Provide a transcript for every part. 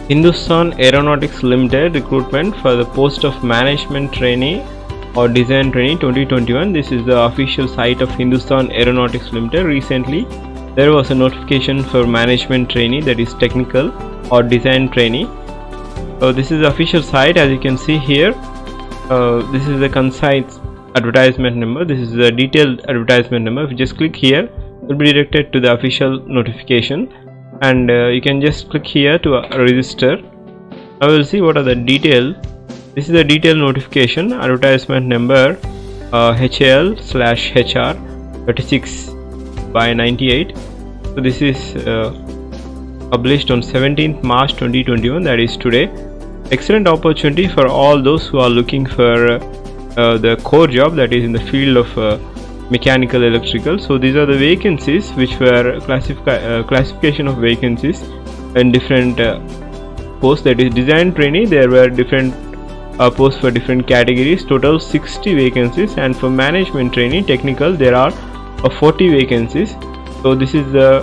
Hindustan Aeronautics Limited recruitment for the post of management trainee or design trainee 2021. This is the official site of Hindustan Aeronautics Limited. Recently there was a notification for management trainee, that is technical or design trainee. So this is the official site. As you can see here, this is the concise advertisement number. This is the detailed advertisement number. If you just click here, it will be directed to the official notification, and you can just click here to register. Now we'll see what are the detail. This is the detailed notification, advertisement number HAL/HR 36/98. So this is published on 17th March 2021, that is today. Excellent opportunity for all those who are looking for the core job, that is in the field of mechanical electrical. So these are the vacancies which were classification of vacancies in different posts. That is design trainee, there were different posts for different categories, total 60 vacancies, and for management trainee technical there are 40 vacancies. So this is the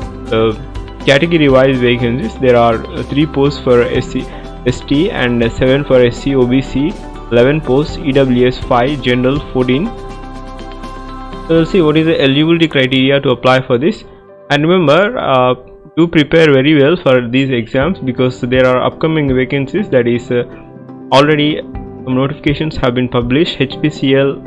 category wise vacancies. There are 3 posts for SC ST and 7 for SC OBC, 11 posts, EWS 5, general 14. So we'll see what is the eligibility criteria to apply for this. And remember, do prepare very well for these exams, because there are upcoming vacancies. That is already some notifications have been published, HPCL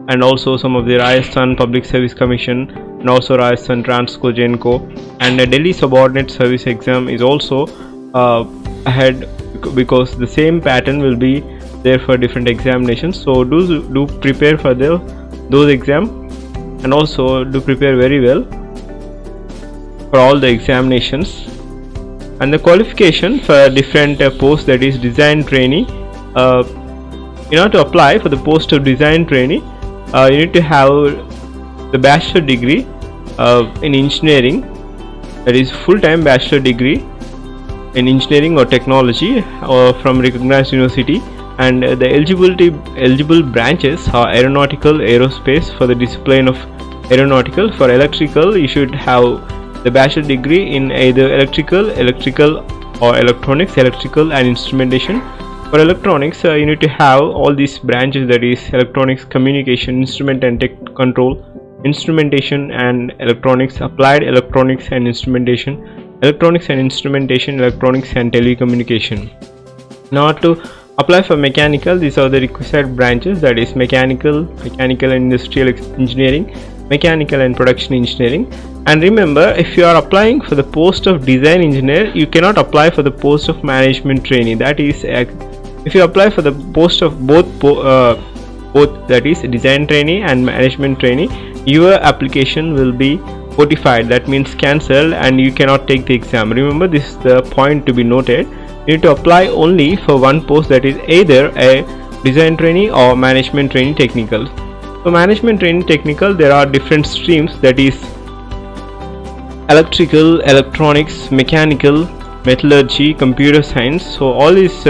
and also some of the Rajasthan Public Service Commission and also Rajasthan Transco Genco, and the Delhi Subordinate Service exam is also ahead, because the same pattern will be there for different examinations. So do prepare for those exams, and also do prepare very well for all the examinations. And the qualification for different posts, that is design trainee, in order to apply for the post of design trainee, you need to have the bachelor degree in engineering, that is full-time bachelor degree in engineering or technology or from recognized university, and the eligible branches are aeronautical, aerospace for the discipline of aeronautical. For electrical, you should have the bachelor degree in either electrical or electronics, electrical and instrumentation. For electronics, you need to have all these branches, that is electronics, communication, instrument and tech control, instrumentation and electronics, applied electronics and instrumentation, electronics and instrumentation, electronics and telecommunication. Now to apply for mechanical, these are the requisite branches, that is mechanical and industrial engineering, mechanical and production engineering. And remember, if you are applying for the post of design engineer, you cannot apply for the post of management trainee. That is, if you apply for the post of both, that is design trainee and management trainee, your application will be notified, that means cancelled, and you cannot take the exam. Remember, this is the point to be noted. You need to apply only for one post, that is either a design trainee or management trainee technical. So management trainee technical, there are different streams, that is electrical, electronics, mechanical, metallurgy, computer science. So all these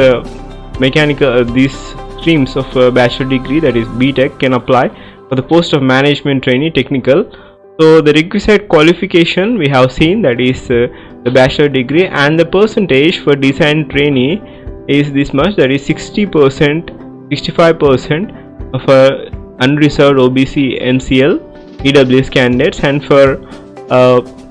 these streams of bachelor degree, that is BTech, can apply for the post of management trainee technical. So the requisite qualification we have seen, that is the bachelor degree, and the percentage for design trainee is this much, that is 60%, 65% for unreserved OBC, NCL, EWS candidates, and for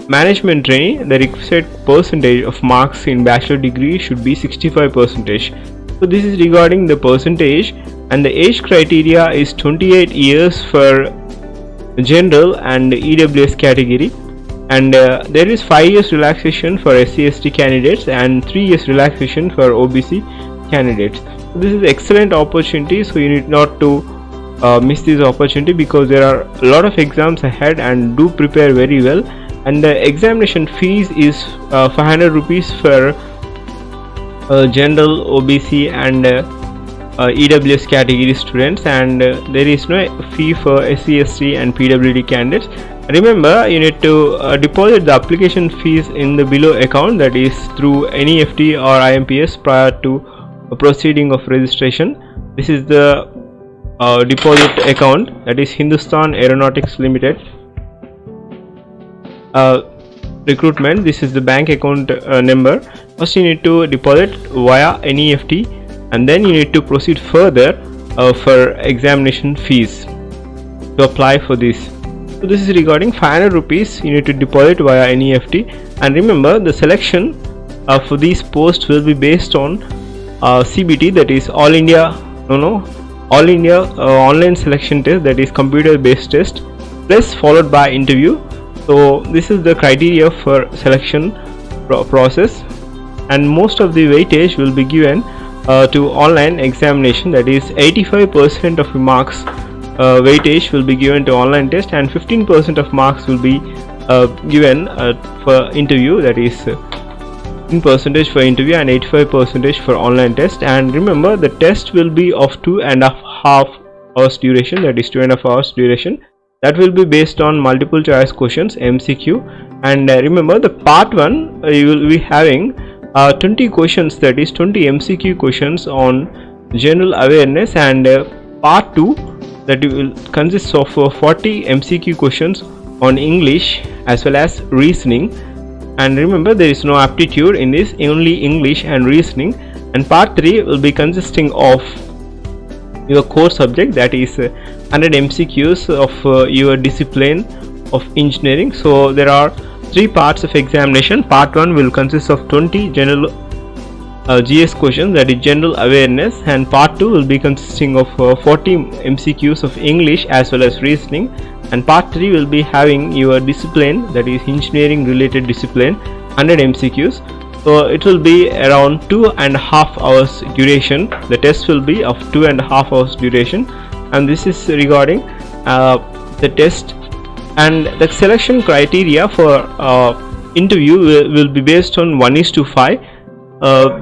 management trainee, the requisite percentage of marks in bachelor degree should be 65%. So this is regarding the percentage, and the age criteria is 28 years for general and EWS category, and there is 5 years relaxation for SC/ST candidates and 3 years relaxation for OBC candidates. So this is excellent opportunity, so you need not to miss this opportunity, because there are a lot of exams ahead, and do prepare very well. And the examination fees is 500 rupees for general, OBC and EWS category students, and there is no fee for SC/ST and PWD candidates. Remember, you need to deposit the application fees in the below account, that is through NEFT or IMPS, prior to proceeding of registration. This is the deposit account, that is Hindustan Aeronautics Limited. recruitment. This is the bank account number. First you need to deposit via NEFT, and then you need to proceed further for examination fees to apply for this. So this is regarding 500 rupees you need to deposit via NEFT. And remember, the selection for these posts will be based on CBT, that is All India online selection test, that is computer based test, plus followed by interview. So this is the criteria for selection process, and most of the weightage will be given to online examination, that is 85% of the marks weightage will be given to online test, and 15% of marks will be given for interview, that is 15% for interview and 85% for online test. And remember, the test will be of 2.5 hours duration, that is 2.5 hours duration. That will be based on multiple choice questions, MCQ. And remember, the part 1 you will be having 20 questions, that is 20 MCQ questions on general awareness, and part 2 that will consist of 40 MCQ questions on English as well as reasoning. And remember, there is no aptitude in this, only English and reasoning. And part 3 will be consisting of your core subject, that is 100 MCQs of your discipline of engineering. So there are 3 parts of examination. Part 1 will consist of 20 general GS questions, that is general awareness, and part 2 will be consisting of 40 MCQs of English as well as reasoning, and part 3 will be having your discipline, that is engineering related discipline, 100 MCQs. So it will be around 2.5 hours duration. The test will be of 2.5 hours duration, and this is regarding the test. And the selection criteria for interview will be based on 1:5.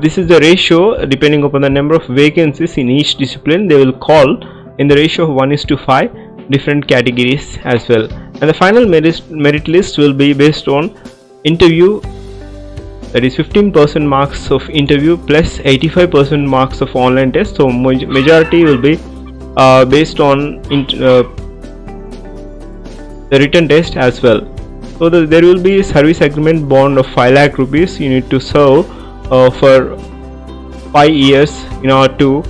This is the ratio depending upon the number of vacancies in each discipline. They will call in the ratio of 1:5 different categories as well. And the final merit list will be based on interview, that is 15% marks of interview plus 85% marks of online test. So majority will be based on the written test as well. So there will be service agreement bond of 5 lakh rupees you need to serve for 5 years in order to,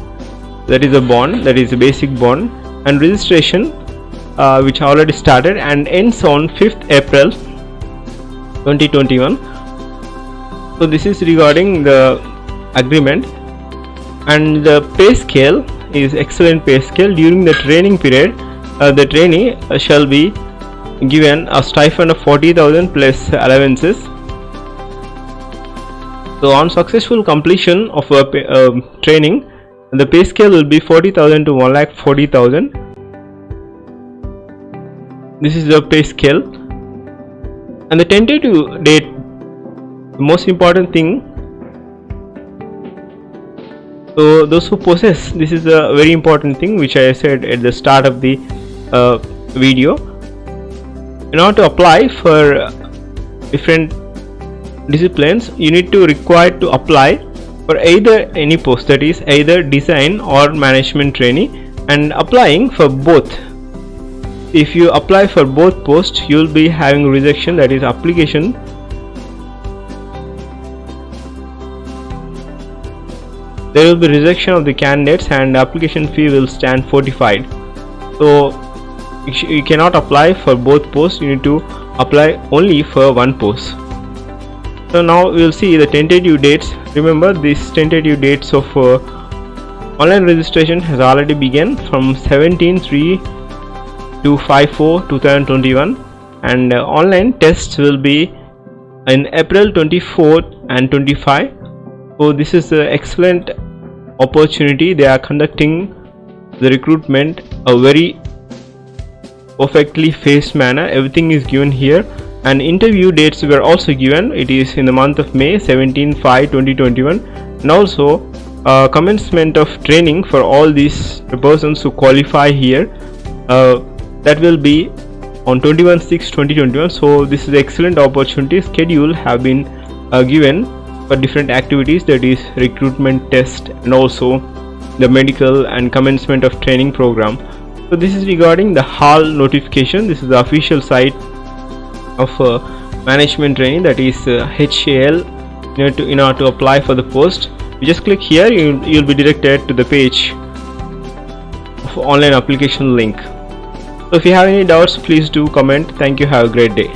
that is a bond, that is a basic bond. And registration which already started and ends on 5th April 2021. So this is regarding the agreement. And the pay scale is excellent pay scale. During the training period, the trainee shall be given a stipend of 40,000 plus allowances. So on successful completion of a training, the pay scale will be 40,000 to 1,40,000. This is the pay scale. And the tentative date, the most important thing. So those who possess, this is a very important thing which I said at the start of the video. In order to apply for different disciplines, you need to require to apply for either any post, that is either design or management trainee, and applying for both. If you apply for both posts, you will be having rejection, that is application. There will be rejection of the candidates and application fee will stand fortified. So you cannot apply for both posts, you need to apply only for one post. So now we will see the tentative dates. Remember, these tentative dates of online registration has already begun from 17/3 to 5/4/2021, and online tests will be in April 24th and 25. So this is an excellent opportunity. They are conducting the recruitment a very perfectly phased manner. Everything is given here, and interview dates were also given. It is in the month of May, 17/5/2021, and also commencement of training for all these persons who qualify here, that will be on 21/6/2021. So this is excellent opportunity. Schedule have been given for different activities, that is recruitment test and also the medical and commencement of training program. So this is regarding the hall notification. This is the official site of management training, that is HAL. In order to apply for the post, you just click here. You'll be directed to the page of online application link. So if you have any doubts, please do comment. Thank you. Have a great day.